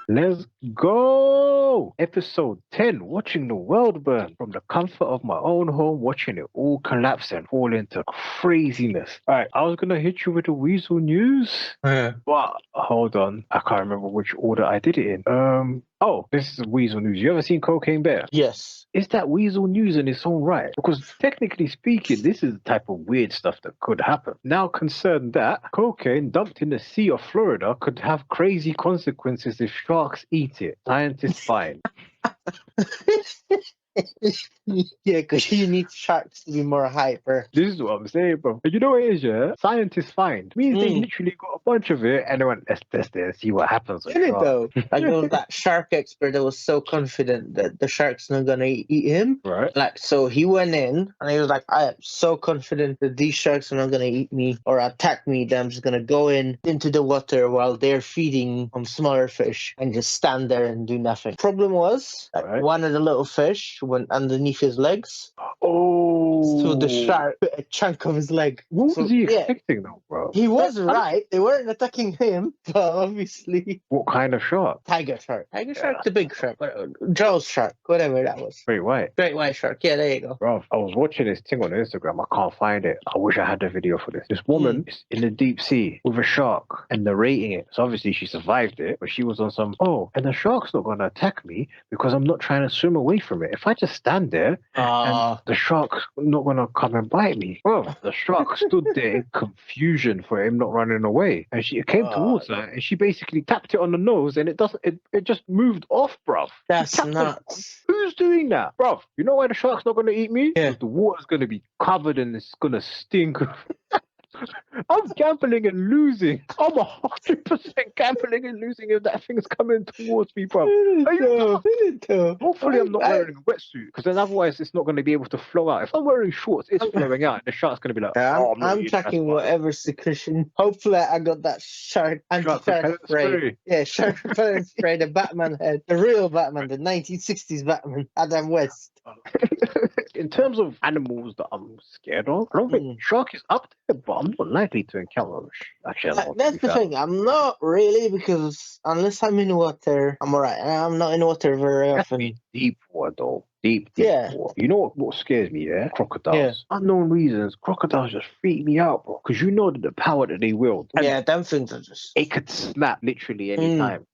Let's go! Episode 10, watching the world burn from the comfort of my own home, watching it all collapse and fall into craziness. Alright, I was gonna hit you with the weasel news, Yeah. but hold on, I can't remember which order I did it in. This is weasel news. You ever seen Cocaine Bear? Yes. Is that weasel news in its own right? Because technically speaking, this is the type of weird stuff that could happen. Now concerned that cocaine dumped in the sea of Florida could have crazy consequences if sharks eat it. Scientists find. Yeah, because you need sharks to be more hyper. This is what I'm saying, bro. And you know what it is, yeah? Scientists find. Means they literally got a bunch of it and they went, let's test it and see what happens. Isn't it though? Like there was that shark expert that was so confident that the shark's not gonna eat him. Right. Like so he went in and he was like, I am so confident that these sharks are not gonna eat me or attack me, that I'm just gonna go into the water while they're feeding on smaller fish and just stand there and do nothing. Problem was that one of the little fish went underneath his legs. Oh. So the shark bit a chunk of his leg. What was he expecting though, bro? He was right. They weren't attacking him, but obviously. What kind of shark? Tiger shark. Tiger shark, the big shark. Jaws shark, whatever that was. Great white. Great white shark. Yeah, there you go. Bro, I was watching this thing on Instagram. I can't find it. I wish I had the video for this. This woman is in the deep sea with a shark and narrating it. So obviously she survived it, but she was on some, and the shark's not going to attack me because I'm not trying to swim away from it. If I just stand there, and the shark's not going to come and bite me. Bro, the shark stood there in confusion for him not running away. And she came towards her and she basically tapped it on the nose and it just moved off, bruv. That's nuts. Who's doing that? Bruv, you know why the shark's not going to eat me? Yeah. Because the water's going to be covered and it's going to stink. I'm gambling and losing. I'm 100% gambling and losing if that thing's coming towards me, bro. Hopefully I'm not wearing a wetsuit, because then otherwise it's not going to be able to flow out. If I'm wearing shorts, it's flowing out, and the shark's going to be like, I'm tracking whatever secretion. Hopefully I got that shark anti-shark spray. Yeah, shark repellent spray, the Batman head. The real Batman, the 1960s Batman, Adam West. In terms of animals that I'm scared of, I don't think shark is up there, but I'm not likely to encounter actually. That's the thing. I'm not really, because unless I'm in water, I'm alright. I'm not in water very often. Deep water, though. Deep water. You know what scares me, yeah? Crocodiles. Yeah. Unknown reasons, crocodiles just freak me out, bro. Because you know the power that they wield. Yeah, them things are just... It could snap literally any time.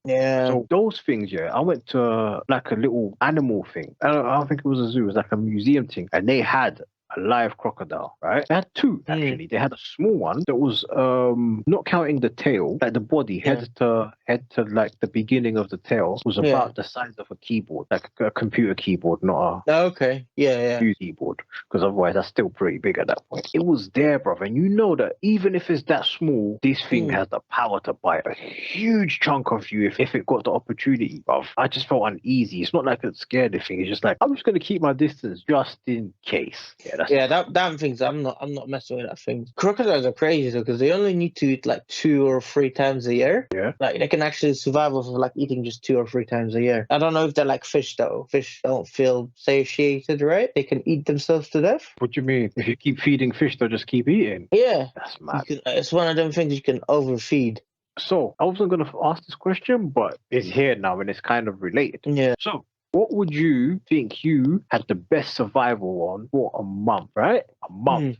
Yeah. So those things, I went to like a little animal thing. I don't think it was a zoo. It was like a museum thing. And they had a live crocodile, right? They had two, actually. They had a small one that was, not counting the tail, like the body, head to like the beginning of the tail was about the size of a keyboard, like a computer keyboard, not a keyboard, because otherwise that's still pretty big at that point. It was there, brother, and you know that even if it's that small, this thing has the power to bite a huge chunk of you if it got the opportunity, bruv. I just felt uneasy. It's not like it scared the thing. It's just like, I'm just going to keep my distance just in case. That things, I'm not messing with that thing. Crocodiles are crazy though, because they only need to eat like 2 or 3 times a year. Yeah. Like they can actually survive off of like eating just 2 or 3 times a year. I don't know if they're like fish though. Fish don't feel satiated, right? They can eat themselves to death. What do you mean? If you keep feeding fish, they'll just keep eating. Yeah. That's mad. It's one of them things you can overfeed. So I wasn't going to ask this question, but it's here now and it's kind of related. Yeah. So what would you think you had the best survival on for a month, right? A month.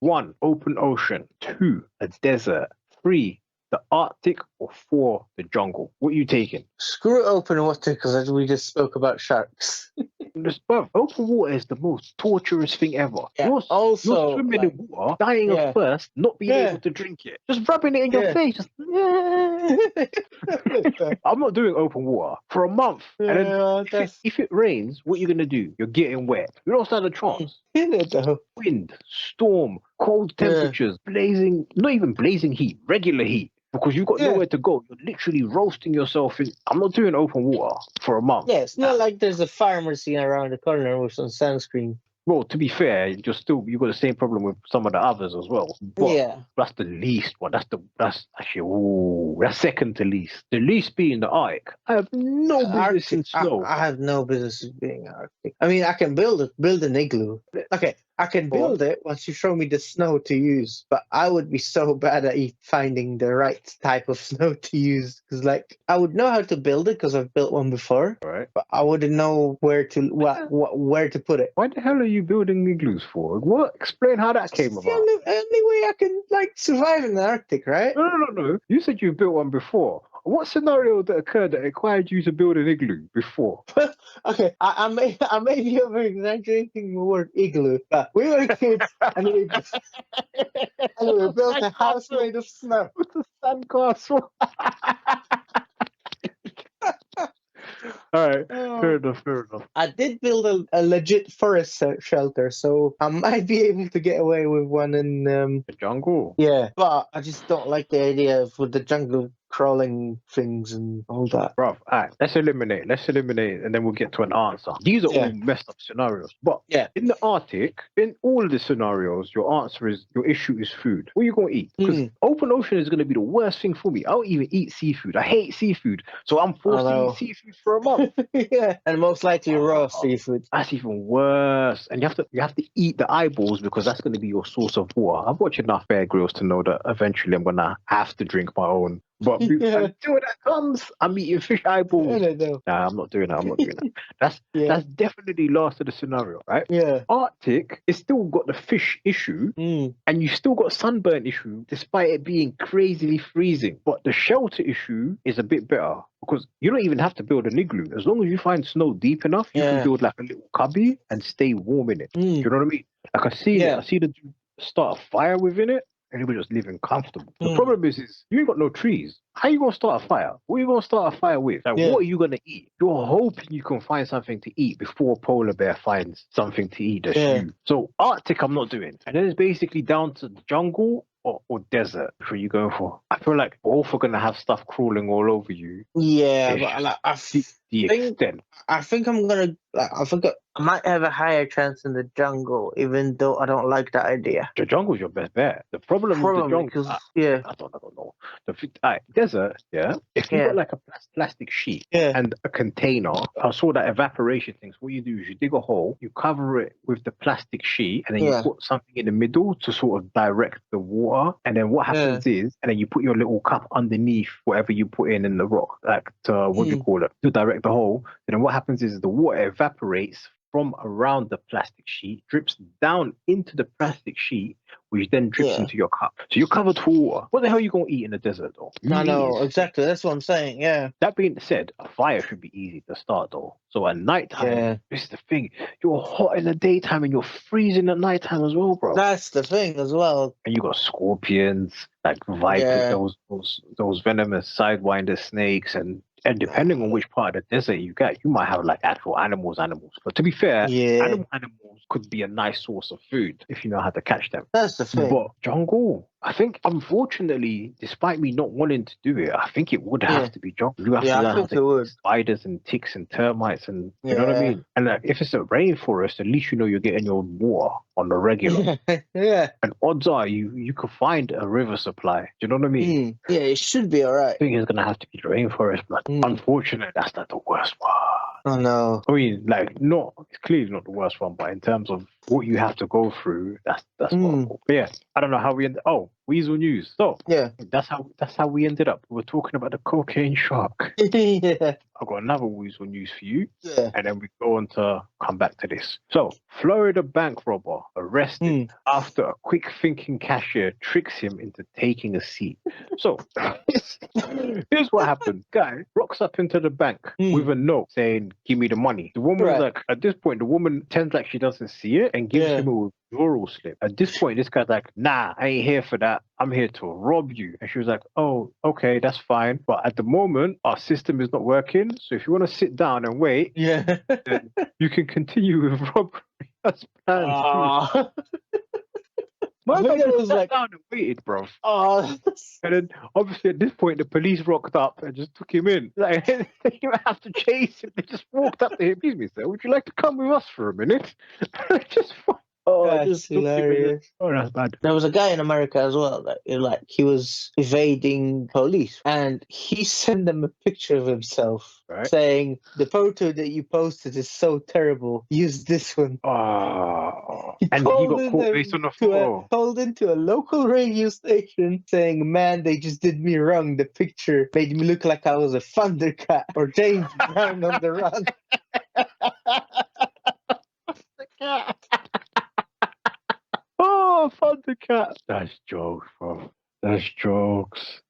1, open ocean. 2, a desert. 3, the Arctic. Or 4, the jungle. What are you taking? Screw open water, because we just spoke about sharks. Open water is the most torturous thing ever. Yeah. You're swimming in water, dying of thirst, not being able to drink it. Just rubbing it in your face. Just, I'm not doing open water for a month. And then if it rains, what are you going to do? You're getting wet. You don't stand a chance. Wind, storm, cold temperatures, blazing, not even blazing heat, regular heat. Because you've got nowhere to go. You're literally roasting yourself in. I'm not doing open water for a month. Yeah, it's not like there's a pharmacy around the corner with some sunscreen. Well, to be fair, you've got the same problem with some of the others as well. But that's the least one. That's second to least. The least being the Arctic. I have no business in snow. I have no business being Arctic. I mean, I can build an igloo. Okay, I can Go on. build it once you show me the snow to use, but I would be so bad at finding the right type of snow to use. Because, like, I would know how to build it because I've built one before, Right. but I wouldn't know where to where to put it. Why the hell are you building igloos for? What? Explain how that came It's the about. only way I can like survive in the Arctic, right? No. You said you built one before. What scenario that occurred that required you to build an igloo before? Okay, I may be over exaggerating the word igloo, but we were kids and we built a house made of snow. With a sandcastle. All right, fair enough. I did build a legit forest shelter, so I might be able to get away with one in The jungle. yeah, but I just don't like the idea of with the jungle crawling things and all that. Bruv, alright, let's eliminate, and then we'll get to an answer. These are all messed up scenarios. But in the Arctic, in all of the scenarios, your issue is food. What are you going to eat? Because open ocean is going to be the worst thing for me. I don't even eat seafood. I hate seafood. So I'm forced to eat seafood for a month. Yeah, and most likely raw seafood. That's even worse. And you have to eat the eyeballs because that's going to be your source of water. I've watched enough Bear Grylls to know that eventually I'm going to have to drink my own. But until that comes, I'm eating fish eyeballs. Nah, I'm not doing that. That's definitely last of the scenario, right? Yeah. Arctic, it's still got the fish issue, and you still got sunburn issue, despite it being crazily freezing. But the shelter issue is a bit better because you don't even have to build an igloo. As long as you find snow deep enough, you can build like a little cubby and stay warm in it. You know what I mean? Like I see the dude start a fire within it. And he was just living comfortable. The problem is you ain't got no trees. How you gonna start a fire? What are you gonna start a fire with? Like, what are you gonna eat? You're hoping you can find something to eat before a polar bear finds something to eat that's you. So Arctic, I'm not doing. And then it's basically down to the jungle or desert. Which are you going for? I feel like both are gonna have stuff crawling all over you. Yeah, but like, I think I'm gonna. I think I might have a higher chance in the jungle, even though I don't like that idea. The jungle's your best bet. The problem with the jungle, I don't know. Desert, if you got like a plastic sheet and a container, I saw that evaporation things. What you do is you dig a hole, you cover it with the plastic sheet, and then you put something in the middle to sort of direct the water. And then what happens is, and then you put your little cup underneath whatever you put in the rock, like to, what do you call it, to direct the hole. And then what happens is the water evaporates from around the plastic sheet, drips down into the plastic sheet, which then drips into your cup. So you're covered for water. What the hell are you going to eat in the desert, though? I know, exactly. That's what I'm saying, That being said, a fire should be easy to start, though. So at nighttime, this is the thing. You're hot in the daytime and you're freezing at nighttime as well, bro. That's the thing as well. And you got scorpions, like vipers, those venomous sidewinder snakes, and depending on which part of the desert you get, you might have like actual animals. But to be fair, animals could be a nice source of food if you know how to catch them. That's the thing. But jungle, I think, unfortunately, despite me not wanting to do it, I think it would have to be jungle. You have to learn how to get spiders and ticks and termites, and you know what I mean? And like, if it's a rainforest, at least you know you're getting your water on the regular. And odds are you could find a river supply. Do you know what I mean? Yeah, it should be all right. I think it's going to have to be the rainforest, but unfortunately, that's not the worst one. Oh, no. I mean, like, it's clearly not the worst one, but in terms of what you have to go through, that's horrible. But yeah, I don't know how we ended. Oh, Weasel News. So that's how we ended up. We were talking about the cocaine shark. I've got another Weasel News for you, and then we go on to come back to this. So, Florida bank robber arrested after a quick thinking cashier tricks him into taking a seat. So, here's what happened. Guy rocks up into the bank with a note saying, "Give me the money." The woman was like, at this point, the woman pretends like she doesn't see it and gives him a withdrawal slip. At this point, this guy's like, "Nah, I ain't here for that. I'm here to rob you." And she was like, "Oh, okay, that's fine. But at the moment, our system is not working. So if you want to sit down and wait, then you can continue with robbery as planned." My man just sat down and waited, bro. And then, obviously, at this point, the police rocked up and just took him in. Like, they didn't have to chase him. They just walked up to him. "Excuse me, sir, would you like to come with us for a minute?" Just Oh, That's just took him in hilarious. oh, that's bad. There was a guy in America as well that he was evading police, and he sent them a picture of himself Right. saying, "The photo that you posted is so terrible. Use this one." Oh, He and he called got in caught based on the to a photo. called into a local radio station saying, "Man, they just did me wrong. The picture made me look like I was a Thundercat or James Brown on the run." Oh, Thundercat. That's jokes, bro. That's jokes.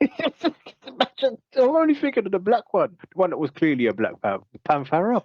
Imagine, I'm only thinking of the black one. The one that was clearly a black Panthera.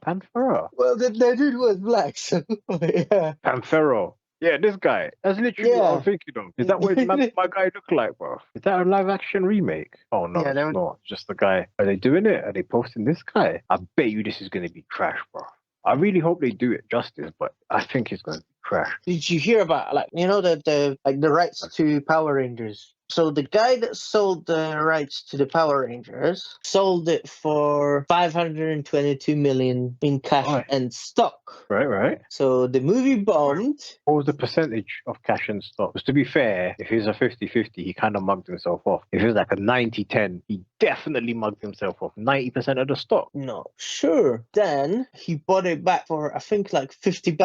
Well, the dude was black, so yeah. Panthera. Yeah, this guy. That's literally what I'm Yeah. thinking of. Is that what my guy look like, bro? Is that a live action remake? Oh no, Yeah, it's not. It's just the guy. Are they doing it? Are they posting this guy? I bet you this is gonna be trash, bro. I really hope they do it justice, but I think it's gonna be trash. Did you hear about the rights to Power Rangers? So the guy that sold the rights to the Power Rangers sold it for 522 million in cash Right. and stock. Right. So the movie bombed. What was the percentage of cash and stock? Because to be fair, if it was a 50-50, he kind of mugged himself off. If it was like a 90-10, he definitely mugged himself off. 90% of the stock. No, sure. Then he bought it back for I think like $50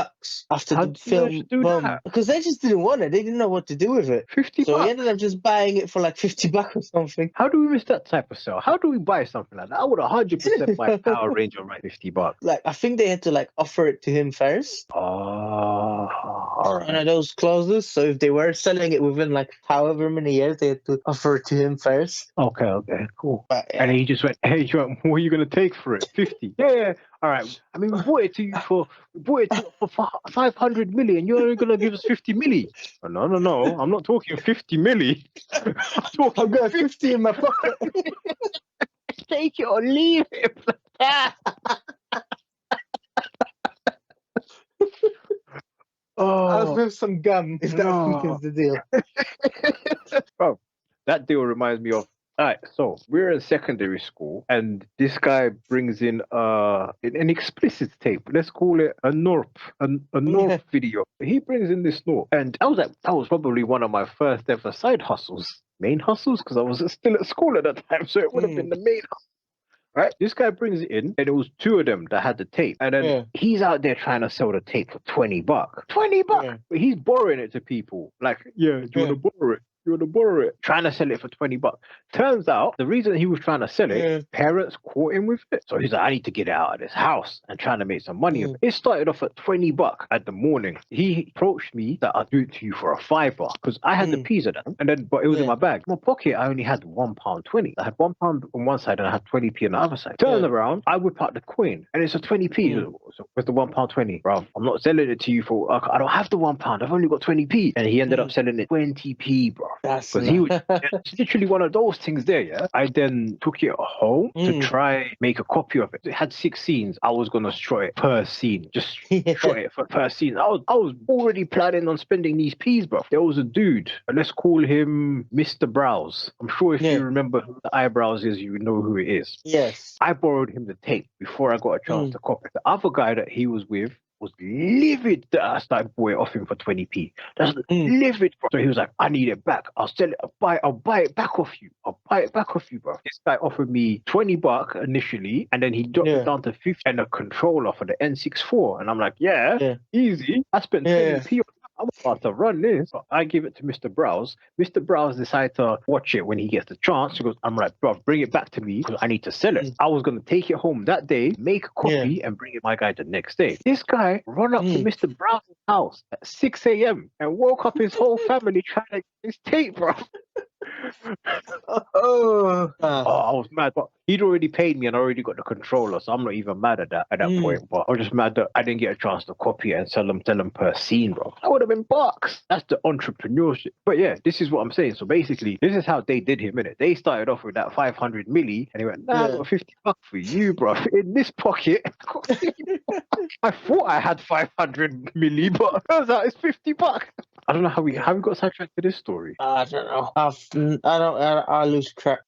after How the did you manage film to do bombed. that? Because they just didn't want it. They didn't know what to do with it. 50 So he bucks? ended up just buying it for like $50 or something. How do we miss that type of sale? How do we buy something like that? I would 100% buy Power Ranger right $50. Like I think they had to like offer it to him first. Oh, all One of right. those clauses. So if they were selling it within like however many years, they had to offer it to him first. Okay, cool. But And then he just went, hey, what are you going to take for it? 50. Yeah. All right. I mean, we bought it to you for 500 million. You're only going to give us 50 milli. Oh, no. I'm not talking 50 milli. I've got 50 in my pocket. Take it or leave it. I'll have some gum if that weakens the deal. Bro, that deal reminds me of. All right, so we're in secondary school, and this guy brings in an explicit tape. Let's call it a NORP video. He brings in this NORP, and that was probably one of my first ever side hustles, main hustles, because I was still at school at that time, so it would have been the main hustle. Right, this guy brings it in, and it was two of them that had the tape, and then he's out there trying to sell the tape for $20. $20, but he's borrowing it to people. Like, do you want to borrow it? You want to borrow it? Trying to sell it for $20. Turns out the reason he was trying to sell it, parents caught him with it. So he's like, I need to get it out of this house and trying to make some money. It started off at $20 at the morning. He approached me that I'll do it to you for a $5 because I had the peas at that, and then but it was in my bag. In my pocket, I only had £1.20. I had £1 on one side and I had 20p on the other side. Turn around, I whip out the coin and it's a 20p. So with the £1.20, bro, I'm not selling it to you for. I don't have the £1. I've only got 20p, and he ended up selling it 20p, bro. Because he was it's literally one of those things there, yeah. I then took it home to try make a copy of it. It had 6 scenes. I was gonna show it per scene, just show it for per scene. I was already planning on spending these peas, bro. There was a dude, let's call him Mr. Brows. I'm sure if you remember who the eyebrows is, you know who it is. Yes. I borrowed him the tape before I got a chance to copy. The other guy that he was with was livid that I started buying it off him for 20p. That's livid, bro. So he was like, I need it back. I'll sell it. I'll buy it back off you. I'll buy it back off you, bro. This guy offered me $20 initially, and then he dropped it down to 50 and a controller for the N64. And I'm like, easy. I spent 20p on I'm about to run this. So I give it to Mr. Browse. Mr. Browse decided to watch it when he gets the chance. He goes, I'm like, bro, bring it back to me because I need to sell it. I was going to take it home that day, make a copy, and bring it my guy the next day. This guy run up to Mr. Browse's house at 6 a.m. and woke up his whole family trying to get his tape, bro. I was mad, but he'd already paid me and I already got the controller, so I'm not even mad at that point. But I was just mad that I didn't get a chance to copy it and sell them per scene, bro. That would have been bucks. That's the entrepreneurship. But yeah, this is what I'm saying. So basically, this is how they did him, innit? They started off with that 500 milli, and he went, nah, I got $50 for you, bro. In this pocket, I thought I had 500 milli, but it turns out it's $50. I don't know how we got sidetracked to this story. I don't know. I lose track.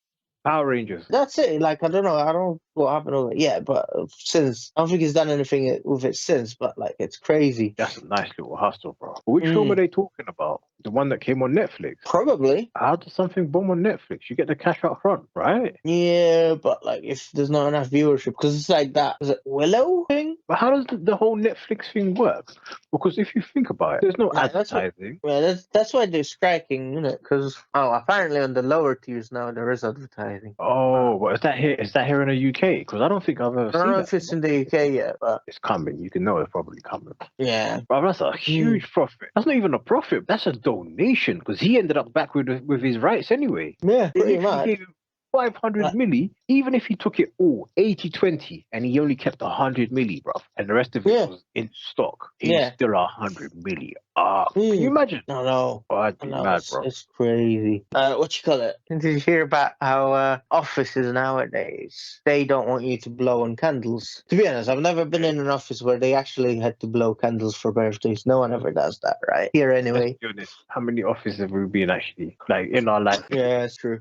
Power Rangers. That's it. Like, I don't know. I don't know what happened with it yet, but since I don't think he's done anything with it since. But like, it's crazy. That's a nice little hustle, bro. Which film are they talking about? The one that came on Netflix? Probably. How does something bomb on Netflix? You get the cash up front, right? Yeah, but like, if there's not enough viewership, because it's like that. Is it Willow thing? But how does the whole Netflix thing work? Because if you think about it, there's no Yeah, that's what. advertising. Yeah, that's why they're striking, isn't it? Because apparently on the lower tiers now there is advertising. Oh, but is that here? Is that here in the UK? Because I don't think I've ever I don't seen know that. if it's in the UK yet, but It's coming. You can know it's probably coming. yeah. Bro, that's a huge profit. That's not even a profit. That's a donation because he ended up back with his rights anyway. Yeah, They pretty literally much. gave him 500 milli, even if he took it all 80-20 and he only kept 100 milli, bro, and the rest of it was in stock, he's still 100 milli. Can you imagine? No. Oh, I'd be mad, bro. It's crazy. What you call it? Did you hear about how offices nowadays, they don't want you to blow on candles? To be honest, I've never been in an office where they actually had to blow candles for birthdays. No one ever does that, right? Here anyway. Let's be honest. How many offices have we been actually, like, in our life? Yeah, that's true.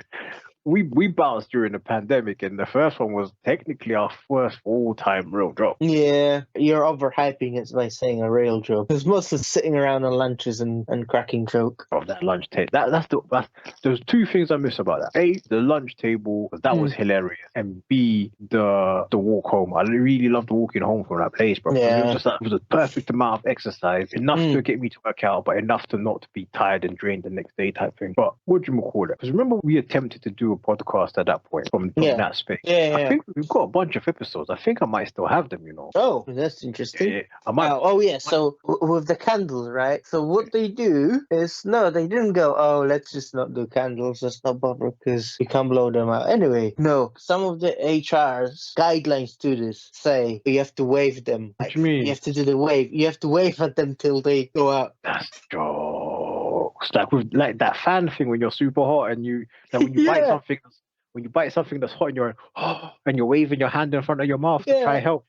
We bounced during the pandemic, and the first one was technically our first all-time real job. Yeah, you're overhyping it by saying a real joke. It's mostly sitting around on lunches and cracking joke. Of that lunch table. That's there's two things I miss about that. A, the lunch table, that was hilarious. And B, the walk home. I really loved walking home from that place, bro. Yeah. It was just it was a perfect amount of exercise, enough to get me to work out, but enough to not be tired and drained the next day type thing. But what do you call it? Because remember we attempted to do a podcast at that point from that space. I think we've got a bunch of episodes. I think I might still have them, you know. Oh, that's interesting. Yeah, I might. Oh yeah. So with the candles, right? So what they do is they didn't go, oh, let's just not do candles. Let's not bother because we can't blow them out anyway. No, some of the HR's guidelines to this say you have to wave them. What do you mean? You have to do the wave. You have to wave at them till they go out. That's jokes. Like with that fan thing when you're super hot and when you bite something. When you bite something that's hot and you're waving your hand in front of your mouth to try help.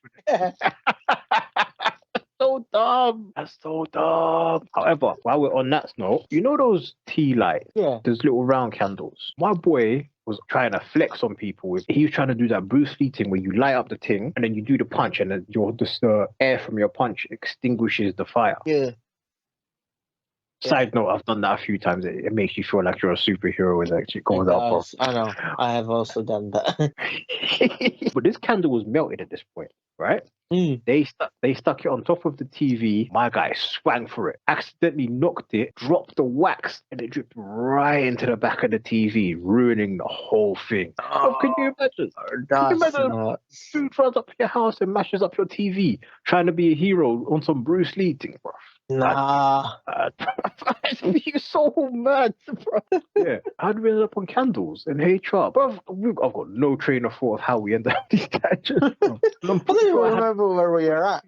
So dumb. That's so dumb. However, while we're on that note, you know those tea lights? Yeah. Those little round candles. My boy was trying to flex on people. He was trying to do that Bruce Lee thing where you light up the thing and then you do the punch and then the air from your punch extinguishes the fire. Yeah. Side note, I've done that a few times. It makes you feel like you're a superhero when it actually goes out, bro. I know. I have also done that. But this candle was melted at this point, right? They stuck it on top of the TV. My guy swang for it, accidentally knocked it, dropped the wax, and it dripped right into the back of the TV, ruining the whole thing. Oh, can you imagine? Can you imagine dude runs up to your house and mashes up your TV, trying to be a hero on some Bruce Lee thing, bro? Nah. You're so mad, bro. Yeah. How did we end up on candles and HR? Bro, I've got no train of thought of how we ended up these tangents. I don't even remember where we are at.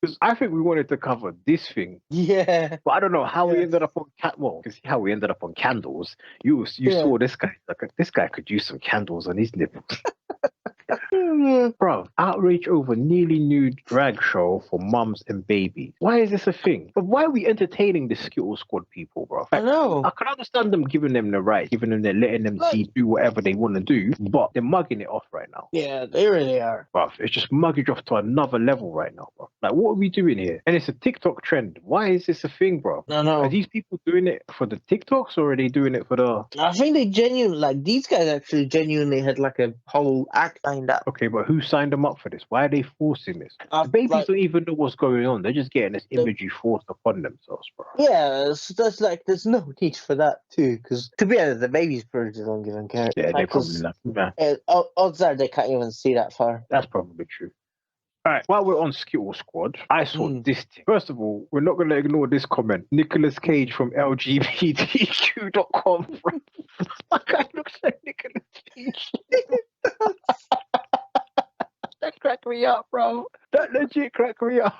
Because I think we wanted to cover this thing. Yeah. But I don't know how we ended up on you can see how we ended up on candles. You saw this guy. Like, this guy could use some candles on his nipples. Bro, outrage over nearly nude drag show for mums and babies. Why is this a thing? But why are we entertaining the Skittle Squad people, bro? Like, I know. I can understand them giving them the right, letting them do whatever they want to do, but they're mugging it off right now. Yeah, they really are. Bro, it's just muggage off to another level right now, bro. Like, what are we doing here? And it's a TikTok trend. Why is this a thing, bro? No. Are these people doing it for the TikToks or are they doing it for the... I think they these guys actually genuinely had like a whole act lined up. Okay, but who signed them up for this? Why are they forcing this? The babies don't even know what's going on. They're just getting this imagery forced upon themselves, bro. Yeah, so there's no need for that too, because to be honest, the babies probably don't even care. Yeah, they probably not. Odds are they can't even see that far. That's probably true. All right, while we're on Skittle Squad, I saw this thing. First of all, we're not going to ignore this comment. Nicolas Cage from LGBTQ.com. That guy looks like Nicolas Cage. That cracked me up, bro. That legit cracked me up.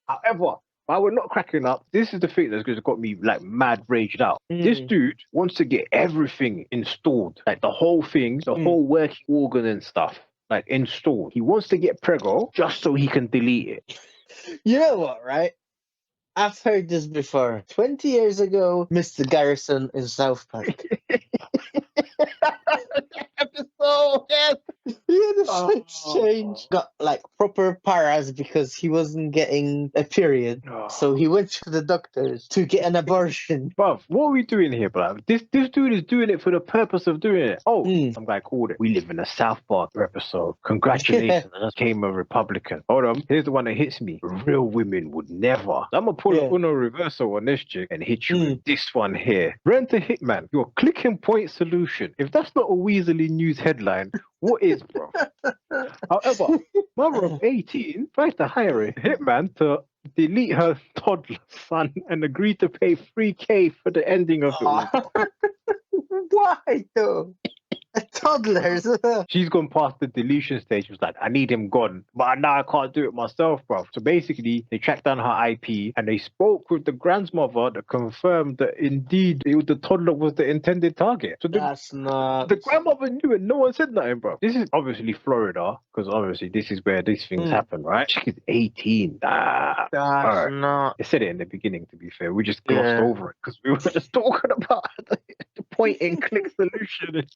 However, while we're not cracking up, this is the thing that's got me like mad raged out. This dude wants to get everything installed, like the whole thing, the whole working organ and stuff, like installed. He wants to get preggo just so he can delete it. You know what, right? I've heard this before. 20 years ago, Mr. Garrison in South Park. yes. He had a sex change. Got like proper paras because he wasn't getting a period. So he went to the doctors to get an abortion. Bruv, what are we doing here, bruv? This dude is doing it for the purpose of doing it. Oh, some guy called it. We live in a South Park episode. Congratulations, I just came a Republican. Hold on, here's the one that hits me. Real women would never. I'm gonna pull an Uno reversal on this chick and hit you with this one here. Rent a hitman, your clicking point solution. If that's not a Weasley News headline, what is, bro? However, mother of 18 tries to hire a hitman to delete her toddler son and agree to pay $3,000 for the ending of it. Why though? Toddlers. She's gone past the deletion stage. She was like, I need him gone, but now I can't do it myself, bro. So basically, they tracked down her IP and they spoke with the grandmother that confirmed that indeed the toddler was the intended target. So That's not. The grandmother knew it. No one said nothing, bro. This is obviously Florida, because obviously this is where these things happen, right? She's 18. That's not. They said it in the beginning, to be fair. We just glossed over it because we were just talking about the point and click solution.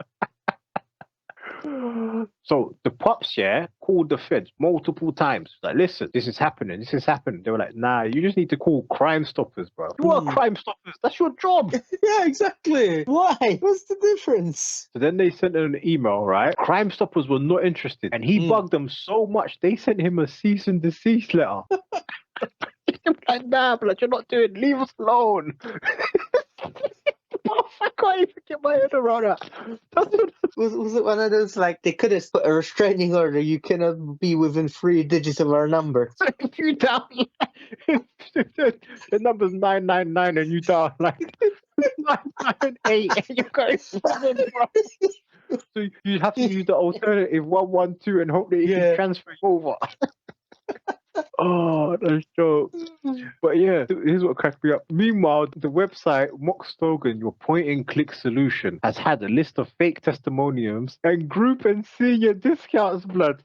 So the pops, called the feds multiple times. Like, listen, this is happening. This is happening. They were like, nah, you just need to call Crime Stoppers, bro. You are Crime Stoppers. That's your job. Yeah, exactly. Why? What's the difference? So then they sent him an email, right? Crime Stoppers were not interested. And he bugged them so much, they sent him a cease and desist letter. Like, nah, but you're not doing it. Leave us alone. I can't even get my head around that. Was it one of those, like, they could have put a restraining order, you cannot be within 3 digits of our number? If you down, the number's 999 and you down like 998 and you're going running, bro. So you have to use the alternative 112 and hope that you can transfer it over. Oh, that's joke. But yeah, here's what cracked me up. Meanwhile, the website Mock Slogan, your point and click solution, has had a list of fake testimonials and group and senior discounts, blood.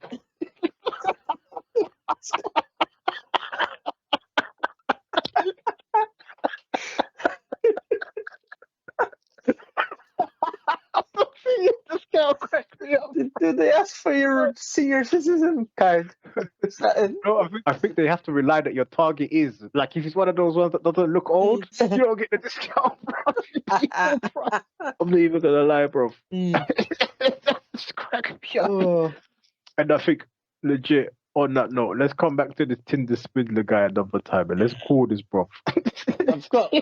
Did they ask for your senior citizen card? No, I think they have to rely that your target is like, if it's one of those ones that doesn't look old, you don't get the discount, bro. I'm not even gonna lie, bro. That's cracking me up. And I think legit. On that note, let's come back to the Tinder Swindler guy another time and let's call this, bro. I've got.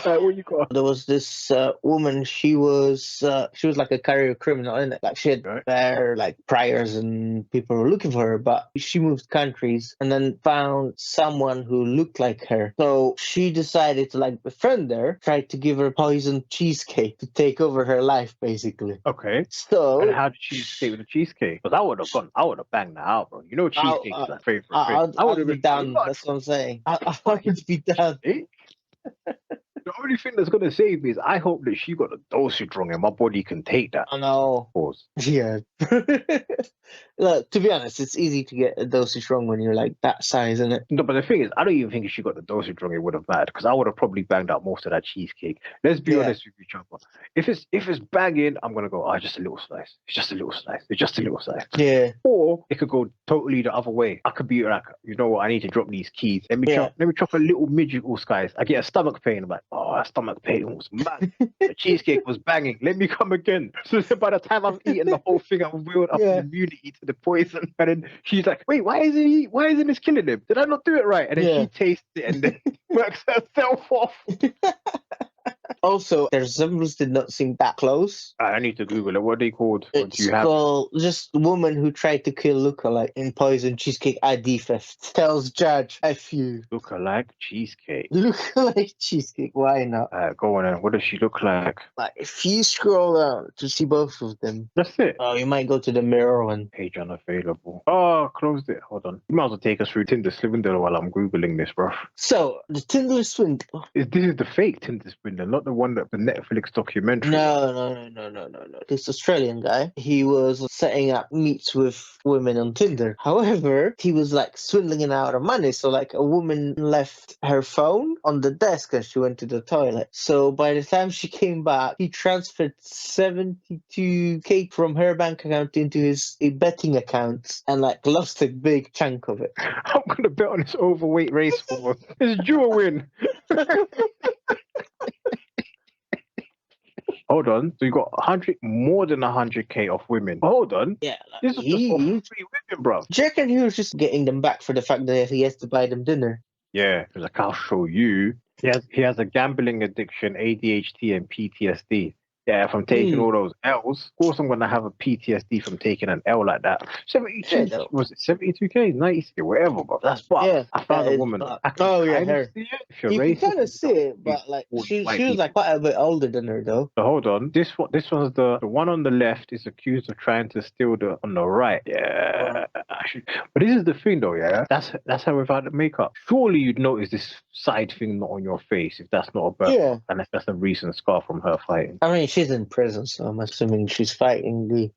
What you got? There was this woman. She was like a career criminal, innit? Like, she had bare like priors and people were looking for her. But she moved countries and then found someone who looked like her. So she decided to like befriend her, tried to give her poisoned cheesecake to take over her life, basically. Okay. So and how did she escape with the cheesecake? Because I would have banged that out, bro. You know, cheesecake is like favorite. I would have been down. That's what I'm saying. I would be down. The only thing that's gonna save me is I hope that she got the dosage wrong and my body can take that. I know. Pause. Yeah. Look, to be honest, it's easy to get a dosage wrong when you're like that size, isn't it? No, but the thing is, I don't even think if she got the dosage wrong, it would have mattered because I would have probably banged out most of that cheesecake. Let's be honest with each other. If it's banging, I'm gonna go, just a little slice. It's just a little slice. It's just a little slice. Yeah. Or it could go totally the other way. I could be like, you know what? I need to drop these keys. Let me chop a little midget all skies. I get a stomach pain. I'm like, that stomach pain was mad. The cheesecake was banging. Let me come again. So by the time I've eaten the whole thing, I've built up an immunity to the poison. And then she's like, wait, why isn't this killing him? Did I not do it right? And then she tastes it and then works herself off. Also, their resemblance did not seem that close. I need to Google it. What are they called? It's called just the woman who tried to kill lookalike in poison cheesecake ID theft. Tells judge, F you. Lookalike cheesecake. Lookalike cheesecake. Why not? Go on then. What does she look like? Like, if you scroll down to see both of them. That's it. Oh, you might go to the mirror one. Page unavailable. Oh, closed it. Hold on. You might as well take us through Tinder Swindler while I'm Googling this, bro. So, the Tinder Swindler. This is the fake Tinder Swindler, not the one that the Netflix documentary. No. This Australian guy, he was setting up meets with women on Tinder. However, he was like swindling out of money. So like a woman left her phone on the desk and she went to the toilet. So by the time she came back, he transferred 72K from her bank account into his betting account and like lost a big chunk of it. I'm gonna bet on this overweight race for it's due a win. Hold on. So you got more than 100K off women. Hold on. Yeah, like This is just for free women, bro. Do you reckon he was just getting them back for the fact that he has to buy them dinner? Yeah, because like I'll show you. He has a gambling addiction, ADHD, and PTSD. Yeah, from taking all those L's. Of course, I'm gonna have a PTSD from taking an L like that. 72 was it 72K, 90K, whatever. But that's fucked. Yeah, I found a woman. Her. See it. If you can kind of see it, but like she was like quite a bit older than her though. So hold on. This one's the one on the left is accused of trying to steal the on the right. Yeah. But this is the thing though, yeah. That's how without the makeup. Surely you'd notice this side thing not on your face if that's not a birthmark. Yeah. Unless that's a recent scar from her fighting. I mean, she's in prison, so I'm assuming she's fighting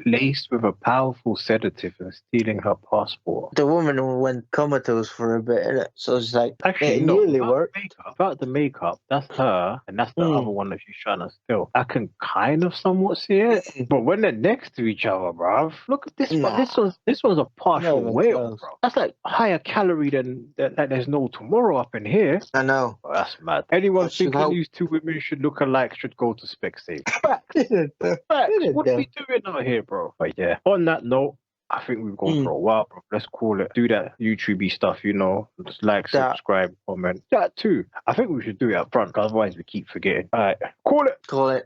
laced with a powerful sedative and stealing her passport. The woman who went comatose for a bit, innit? So it's like actually it nearly worked. About the makeup, that's her, and that's the other one that she's trying to steal. I can kind of somewhat see it, but when they're next to each other, bruv, look at this one. This one's a partial whale, bro. That's like higher calorie than there's no tomorrow up in here. I know. Oh, that's mad. Anyone thinking these two women should look alike should go to Specsave. What are we doing out here, bro? But yeah, on that note, I think we've gone for a while, bro. Let's call it. Do that YouTube-y stuff, Just like, subscribe, comment. That too. I think we should do it up front, because otherwise we keep forgetting. All right, call it.